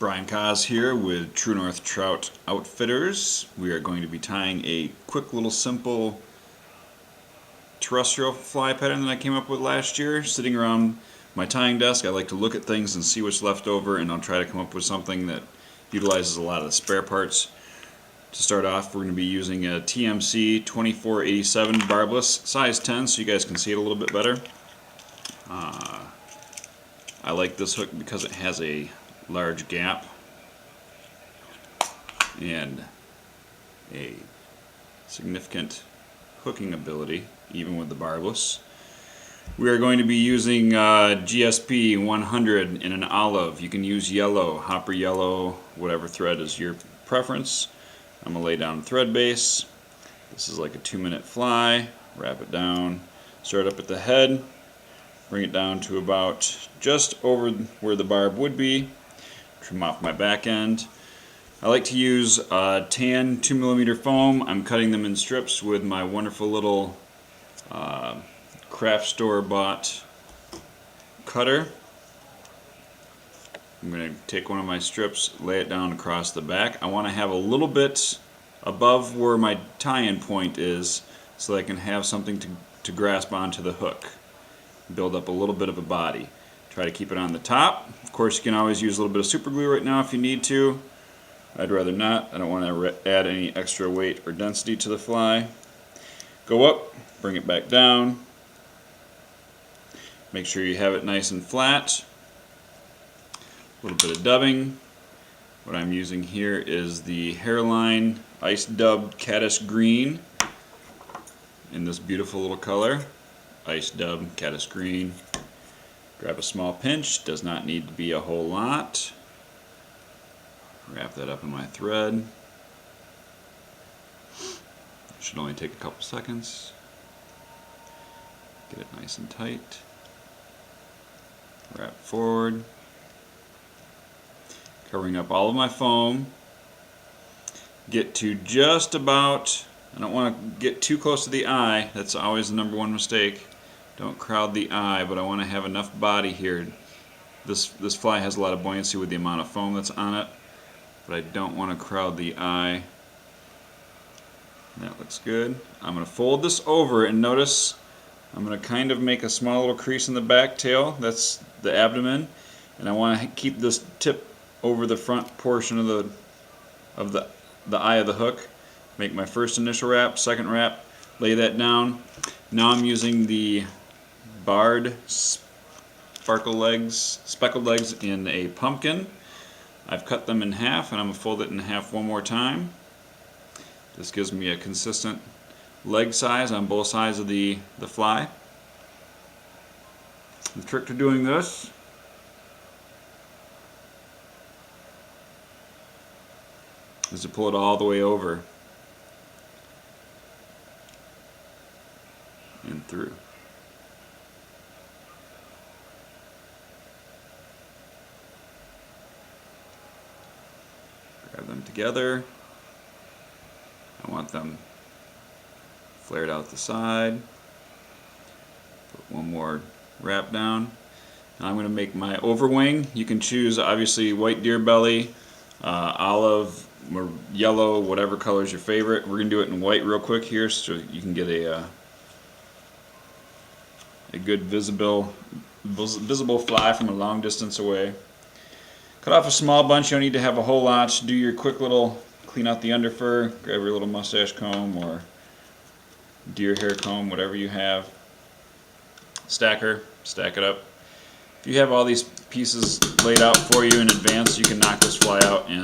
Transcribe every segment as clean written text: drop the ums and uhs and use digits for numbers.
Brian Kaz here with True North Trout Outfitters. We are going to be tying a quick little simple terrestrial fly pattern that I came up with last year. Sitting around my tying desk, I like to look at things and see what's left over, and I'll try to come up with something that utilizes a lot of the spare parts. To start off, we're going to be using a TMC 2487 barbless, size 10, so you guys can see it a little bit better. I like this hook because it has a large gap and a significant hooking ability, even with the barbless. We are going to be using G.S.P 100 in an olive. You can use yellow, hopper yellow, whatever thread is your preference. I'm going to lay down thread base. This is like a 2-minute fly. Wrap it down, start up at the head, bring it down to about just over where the barb would be. Trim off my back end. I like to use tan 2mm foam. I'm cutting them in strips with my wonderful little craft store bought cutter. I'm going to take one of my strips, lay it down across the back. I want to have a little bit above where my tie-in point is so that I can have something to grasp onto the hook. Build up a little bit of a body. Try to keep it on the top. Of course, you can always use a little bit of super glue right now if you need to. I'd rather not. I don't want to add any extra weight or density to the fly. Go up, bring it back down. Make sure you have it nice and flat. A little bit of dubbing. What I'm using here is the Hare-line Ice Dubbed Caddis Green in this beautiful little color. Ice Dub Caddis Green. Grab a small pinch, does not need to be a whole lot. Wrap that up in my thread. Should only take a couple seconds. Get it nice and tight. Wrap forward. Covering up all of my foam. Get to just about, I don't want to get too close to the eye, that's always the number one mistake. Don't crowd the eye, but I want to have enough body here. This fly has a lot of buoyancy with the amount of foam that's on it, but I don't want to crowd the eye. That looks good. I'm going to fold this over, and notice I'm going to kind of make a small little crease in the back tail. That's the abdomen, and I want to keep this tip over the front portion of the eye of the hook. Make my first initial wrap, second wrap, lay that down. Now I'm using the barred speckled legs in a pumpkin. I've cut them in half, and I'm going to fold it in half one more time. This gives me a consistent leg size on both sides of the fly. The trick to doing this is to pull it all the way over and through. Grab them together. I want them flared out the side. Put one more wrap down. Now I'm going to make my overwing. You can choose obviously white deer belly, olive, or yellow, whatever color is your favorite. We're going to do it in white real quick here so you can get a good visible fly from a long distance away. Cut off a small bunch. You don't need to have a whole lot. Do your quick little clean out the underfur, grab your little mustache comb or deer hair comb, whatever you have. Stack it up. If you have all these pieces laid out for you in advance, you can knock this fly out in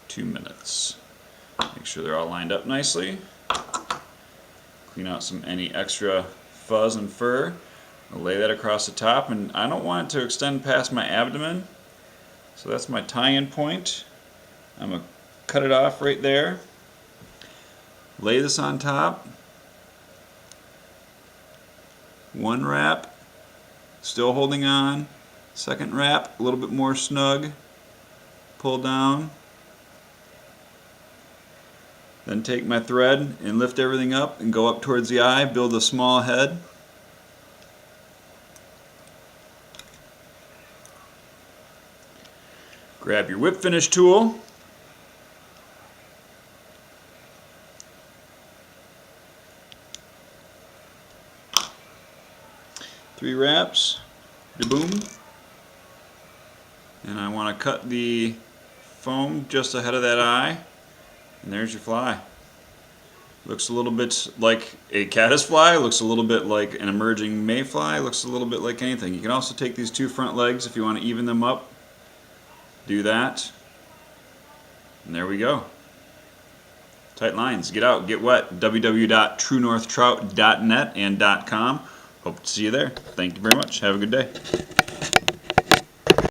2 minutes. Make sure they're all lined up nicely. Clean out any extra fuzz and fur. I'll lay that across the top, and I don't want it to extend past my abdomen, so that's my tie-in point. I'm going to cut it off right there. Lay this on top. One wrap, still holding on. Second wrap, a little bit more snug. Pull down. Then take my thread and lift everything up and go up towards the eye, build a small head. Grab your whip finish tool. Three wraps. Boom. And I want to cut the foam just ahead of that eye. And there's your fly. Looks a little bit like a caddis fly, looks a little bit like an emerging mayfly, looks a little bit like anything. You can also take these two front legs if you want to even them up. Do that. And there we go. Tight lines. Get out, get wet. www.truenorthtrout.net and .com. Hope to see you there. Thank you very much. Have a good day.